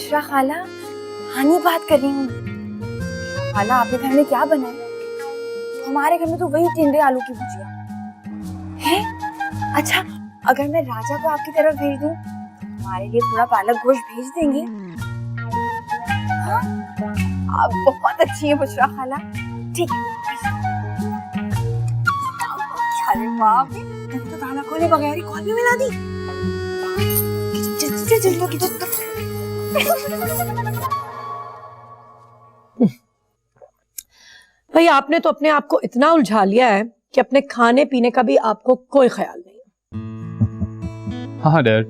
बुशरा खाला, हानी बात कर रही हूँ। खाला, आपके घर में क्या बना है? हमारे घर में तो वही टिंडे आलू की भुजिया है। अच्छा, अगर मैं राजा को आपकी तरफ भेज दूं, हमारे लिए थोड़ा पालक गोश्त भेज देंगे? हाँ? आप बहुत अच्छी है बुशरा खाला। ठीक है। अरे बाप रे, तो ताला खोले बगैर ही कॉल भी मिला दी। भाई, आपने तो अपने आप को इतना उलझा लिया है कि अपने खाने पीने का भी आपको कोई ख्याल नहीं। हाँ डैड,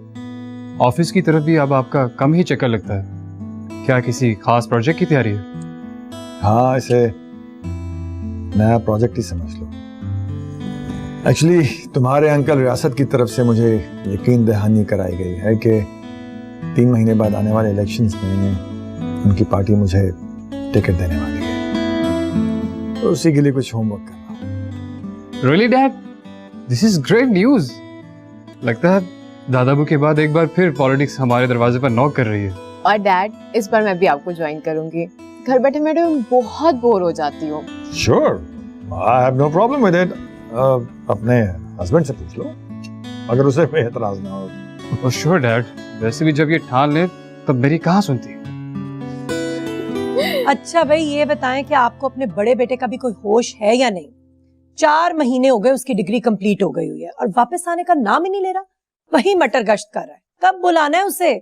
ऑफिस की तरफ भी अब आपका कम ही चक्कर लगता है। क्या किसी खास प्रोजेक्ट की तैयारी है? हाँ, इसे नया प्रोजेक्ट ही समझ लो। एक्चुअली तुम्हारे अंकल रियासत की तरफ से मुझे यकीन दहानी कराई गई है कि 3 महीने बाद आने वाले इलेक्शंस में उनकी पार्टी मुझे टिकट देने वाली है, तो उसी के लिए कुछ होमवर्क करना। Really dad, this is great news. लगता है दादाबू के बाद एक बार फिर पॉलिटिक्स हमारे दरवाजे पर नॉक कर रही है। और डैड, इस बार मैं भी आपको ज्वाइन करूंगी। घर बैठे बैठे बहुत बोर हो जाती हूँ। Sure, I have no problem with it. अपने हस्बैंड से पूछ लो, अगर उसे कोई एतराज ना हो। श्योर डैड, वैसे भी जब ये ठान ले तब मेरी कहाँ सुनती। अच्छा भाई, ये बताएं कि आपको अपने बड़े बेटे का भी कोई होश है या नहीं? 4 महीने हो गए उसकी डिग्री कंप्लीट हो गई हुई है और वापस आने का नाम ही नहीं ले रहा। वही मटर गश्त कर रहा है। कब बुलाना है उसे?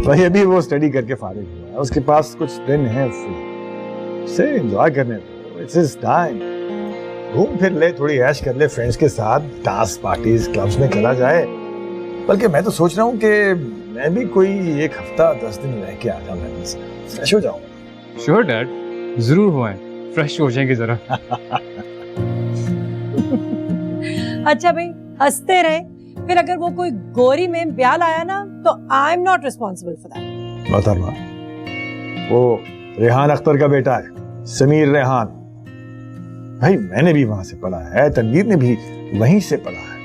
भाई, अभी वो स्टडी करके फारिग हुआ है, उसके पास कुछ दिन है फ्री, उसे एंजॉय करने दो। It's his time. घूम फिर ले, थोड़ी ऐश कर ले, फ्रेंड्स के साथ डांस पार्टीज क्लब्स में चला जाए। बल्कि मैं तो सोच रहा हूँ कि मैं भी कोई 1 हफ्ता 10 दिन रह के आ जाऊँ, फ्रेश हो जाऊँ। श्योर डैड, जरूर हो, फ्रेश हो जाएंगे जरा। अच्छा भाई, हंसते रहे। फिर अगर वो कोई गोरी में ब्याल आया ना, तो I am not responsible for that. मोहतरमा, वो रेहान अख्तर का बेटा है, समीर रेहान। भाई, मैंने भी वहां से पढ़ा है, तनवीर ने भी वहीं से पढ़ा है।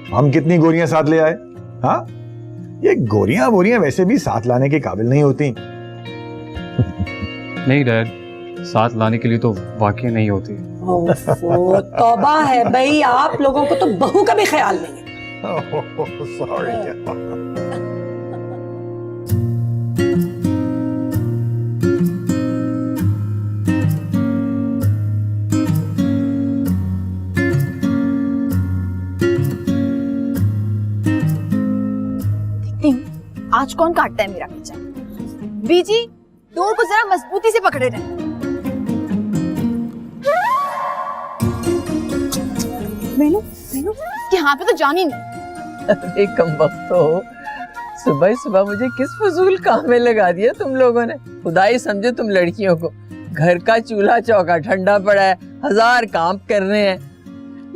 हम कितनी गोरियां साथ ले आए। हाँ, ये गोरियां बोरियां वैसे भी साथ लाने के काबिल नहीं होती। नहीं डैड, साथ लाने के लिए तो वाकई नहीं होती। ओफो, तौबा है भाई, आप लोगों को तो बहू का भी ख्याल नहीं है। सॉरी। आज कौन काटता है मेरा पीछा? बीजी, डोर को जरा मजबूती से पकड़े रहे। मेनू, मेनू, यहाँ पे तो जानी नहीं। अरे कम वक्त हो, सुबह सुबह मुझे किस फजूल काम में लगा दिया तुम लोगों ने। खुदा ही समझे तुम लड़कियों को। घर का चूल्हा चौका ठंडा पड़ा है, 1000 काम करने हैं।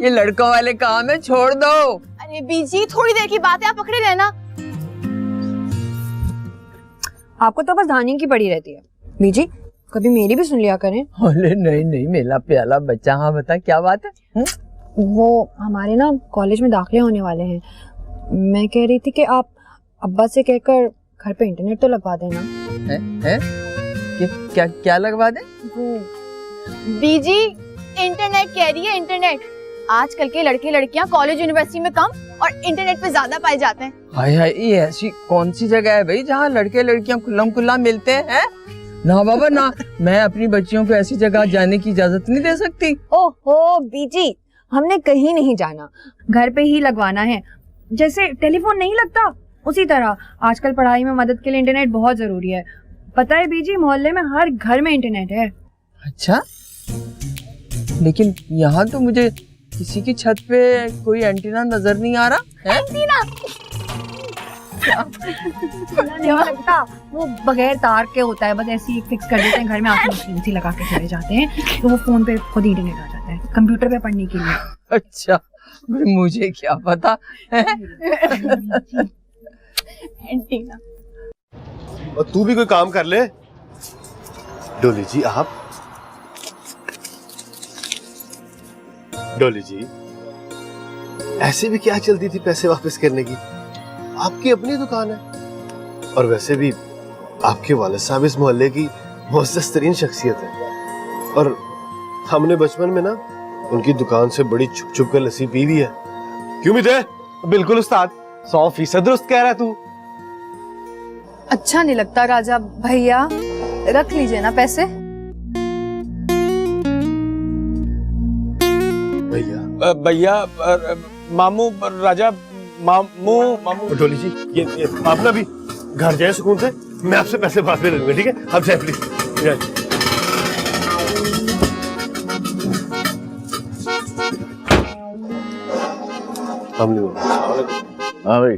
ये लड़कों वाले काम है, छोड़ दो। अरे बीजी, थोड़ी देर की बात है, आप पकड़े रहना। आपको तो बस धानी की पड़ी रहती है। बीजी, कभी मेरी भी सुन लिया करें। अरे नहीं नहीं, मेरा प्याला बच्चा। हाँ बता, क्या बात है? वो हमारे ना कॉलेज में दाखिले होने वाले हैं। मैं कह रही थी कि आप अब्बा से कहकर घर पे इंटरनेट तो लगवा देना। है? क्या क्या लगवा दे? वो बीजी, इंटरनेट कह रही है, इंटरनेट। आजकल के लड़के लड़कियां कॉलेज यूनिवर्सिटी में कम और इंटरनेट पे ज्यादा पाए जाते हैं। हाय हाय, ये ऐसी कौन सी जगह है भाई जहाँ लड़के लड़कियां खुल्लम खुल्ला मिलते हैं? ना बाबा ना, मैं अपनी बच्चियों को ऐसी जगह जाने की इजाजत नहीं दे सकती। ओहो बीजी, हमने कहीं नहीं जाना, घर पे ही लगवाना है। जैसे टेलीफोन नहीं लगता, उसी तरह आजकल पढ़ाई में मदद के लिए इंटरनेट बहुत जरूरी है। पता है बीजी, मोहल्ले में हर घर में इंटरनेट है। अच्छा, लेकिन यहाँ तो मुझे किसी की छत पे कोई एंटीना नजर नहीं आ रहा है। एंटीना नहीं लगता, वो बगैर तार के होता है, बस ऐसे ही फिक्स कर देते हैं घर में, आके मशीन सी लगा के चले जाते हैं, तो वो फोन पे खुद इंटरनेट आ जाता है, कंप्यूटर पे पढ़ने के लिए। अच्छा, मुझे क्या पता है? एंटीना। और तू भी कोई काम कर ले। डोली जी, आप डोली जी, ऐसे भी क्या चलती थी पैसे वापस करने की? आपकी अपनी दुकान है, और वैसे भी आपके वालिद साहब इस मोहल्ले की मुअज़्ज़ज़ तरीन शख्सियत है, और हमने बचपन में ना उनकी दुकान से बड़ी छुप छुप कर लस्सी पी भी है। क्यों भी थे? बिल्कुल उस्ताद, 100% दुरुस्त कह रहा है तू। अच्छा नहीं लगता राजा भैया, रख लीजिए ना पैसे। भैया भैया मामू राजा मामू मामू डोली जी, ये आप ना भी घर जाए सुकून से, मैं आपसे पैसे बाद में ले लूंगा, ठीक है? आप जाए प्लीज। हाँ भाई,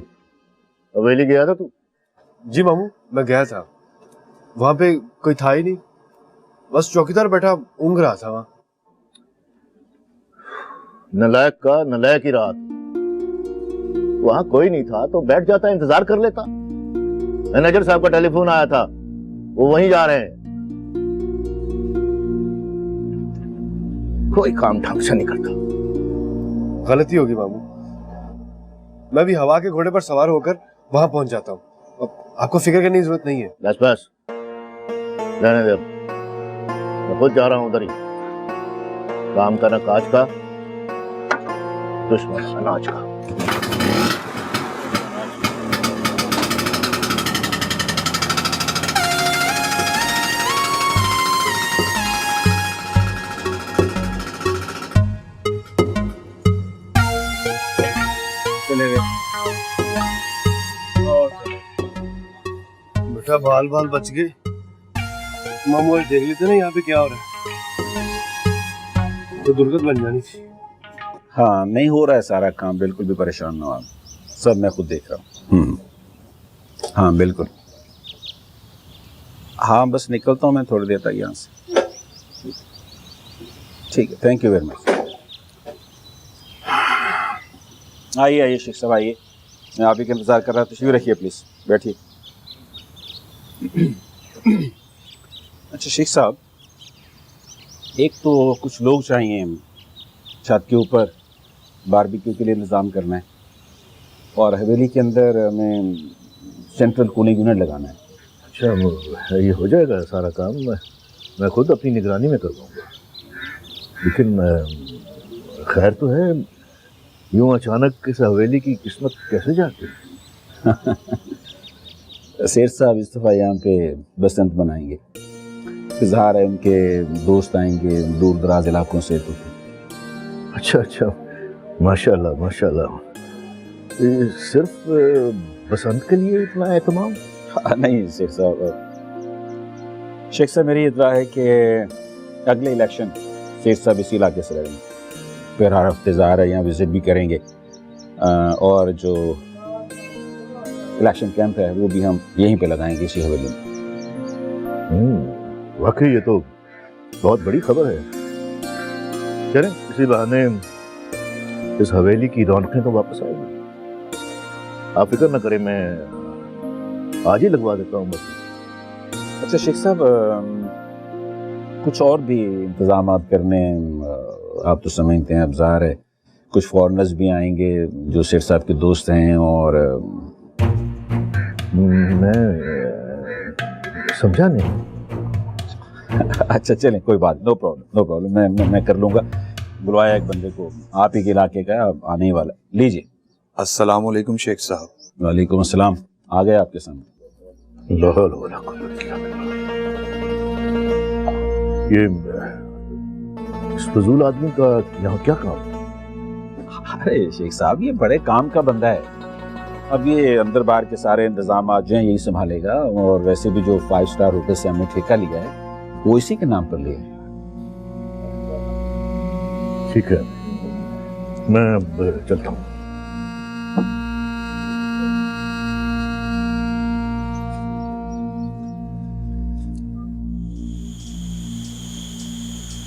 हवेली गया था तू? जी मामू, मैं गया था, वहां पे कोई था ही नहीं, बस चौकीदार बैठा ऊँघ रहा था वहां। नलायक का नलायक ही रात, वहां कोई नहीं था तो बैठ जाता, इंतजार कर लेता। मैनेजर साहब का टेलीफोन आया था, वो वहीं जा रहे हैं। कोई काम ढंग से नहीं करता। गलती होगी मामू, मैं भी हवा के घोड़े पर सवार होकर वहां पहुंच जाता हूँ, आपको फिक्र करने की जरूरत नहीं है। बस बस रहने दे, मैं खुद जा रहा हूँ उधर ही। काम का न काज का, दुश्मन अनाज का। बेटा बाल बाल बच गए। मामू आज देख लेते ना यहाँ पे क्या हो रहा है, तो दुर्गत बन जानी थी। हाँ, नहीं हो रहा है सारा काम, बिल्कुल भी परेशान ना हो आप, सब मैं खुद देख रहा हूँ। हाँ बिल्कुल, हाँ बस निकलता हूँ मैं थोड़ी देर तक यहाँ से। ठीक है, थैंक यू वेरी मच। आइए आइए शेख साहब आइए, मैं आप ही का इंतज़ार कर रहा था। तशरीफ रखिए प्लीज़, बैठिए। अच्छा शेख साहब, एक तो कुछ लोग चाहिए, छत के ऊपर बारबेक्यू के लिए इंतज़ाम करना है, और हवेली के अंदर हमें सेंट्रल कूलिंग यूनिट लगाना है। अच्छा, ये हो जाएगा सारा काम, मैं खुद अपनी निगरानी में कर लूँगा। लेकिन खैर तो है, यूँ अचानक इस हवेली की किस्मत कैसे जाती है? शेर साहब इस दफ़ा यहाँ पे बसंत बनाएंगे, इजहार है उनके दोस्त आएंगे दूर दराज इलाकों से। तो अच्छा अच्छा, माशाल्लाह माशाल्लाह। ये सिर्फ बसंत के लिए इतना एहतमाम? नहीं शेख साहब मेरी इतला है कि अगले इलेक्शन शेख साहब इसी इलाके से लड़ेंगे, फिर हर हफ्ते ज़ाहिर है यहाँ विजिट भी करेंगे, और जो इलेक्शन कैंप है वो भी हम यहीं पे लगाएंगे इसी हवेली में। वाकई ये तो बहुत बड़ी खबर है। चलें, इसी बहाने इस हवेली की रौनकें तो वापस आएगी। आप फिक्र न करें, मैं आज ही लगवा देता हूँ बस। अच्छा शेख साहब, कुछ और भी इंतजाम करने, आप तो समझते हैं, अब ज़ाहिर है कुछ फॉरेनर्स भी आएंगे जो शेख साहब के दोस्त हैं, और मैं समझा नहीं। अच्छा चलें, कोई बात, नो प्रॉब्लम, मैं कर लूँगा। बुलवाया एक बंदे को, आप ही के इलाके का आने ही वाला। लीजिए। अस्सलाम वालेकुम शेख साहब। वालेकुम अस्सलाम, आ गए आपके सामने। ये इस फजूल आदमी का यहाँ क्या काम? अरे शेख साहब, ये बड़े काम का बंदा है। अब ये अंदर बाहर के सारे इंतजाम जो हैं यही संभालेगा, और वैसे भी जो 5 स्टार होटल से हमने ठेका लिया है वो इसी के नाम पर लिया है। ठीक है, मैं अब चलता हूँ।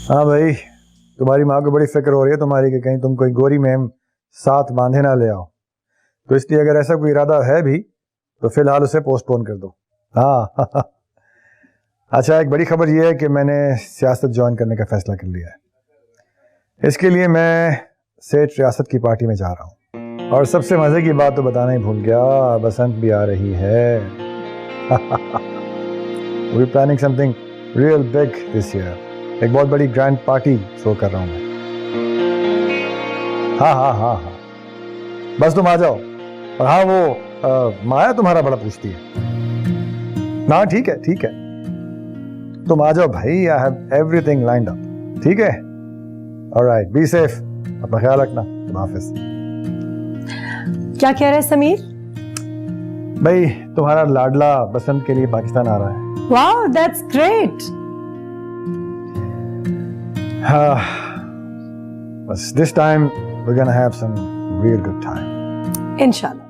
हाँ भाई, तुम्हारी माँ को बड़ी फिक्र हो रही है तुम्हारी कि कहीं तुम कोई गोरी मैम साथ बांधे ना ले आओ, तो इसलिए अगर ऐसा कोई इरादा है भी तो फिलहाल उसे पोस्टपोन कर दो। हाँ अच्छा, एक बड़ी खबर यह है कि मैंने सियासत ज्वाइन करने का फैसला कर लिया है। इसके लिए मैं सेठ रियासत की पार्टी में जा रहा हूँ, और सबसे मज़े की बात तो बताना ही भूल गया, बसंत भी आ रही है। We're planning something real big this year. एक बहुत बड़ी ग्रैंड पार्टी थ्रो कर रहा हूँ मैं। हाँ हाँ हाँ हाँ, बस तुम आ जाओ। और हाँ, वो माया तुम्हारा बड़ा पूछती है। ना ठीक है ठीक है, तुम आ जाओ भाई। I have everything lined up. ठीक है, ऑलराइट, बी सेफ, अपना ख्याल रखना। हाफिज। क्या कह रहे हैं समीर? भाई तुम्हारा लाडला बसंत के लिए पाकिस्तान आ रहा है। Wow, that's great. हाँ, बस this time we're gonna have some real good time. इंशाल्लाह।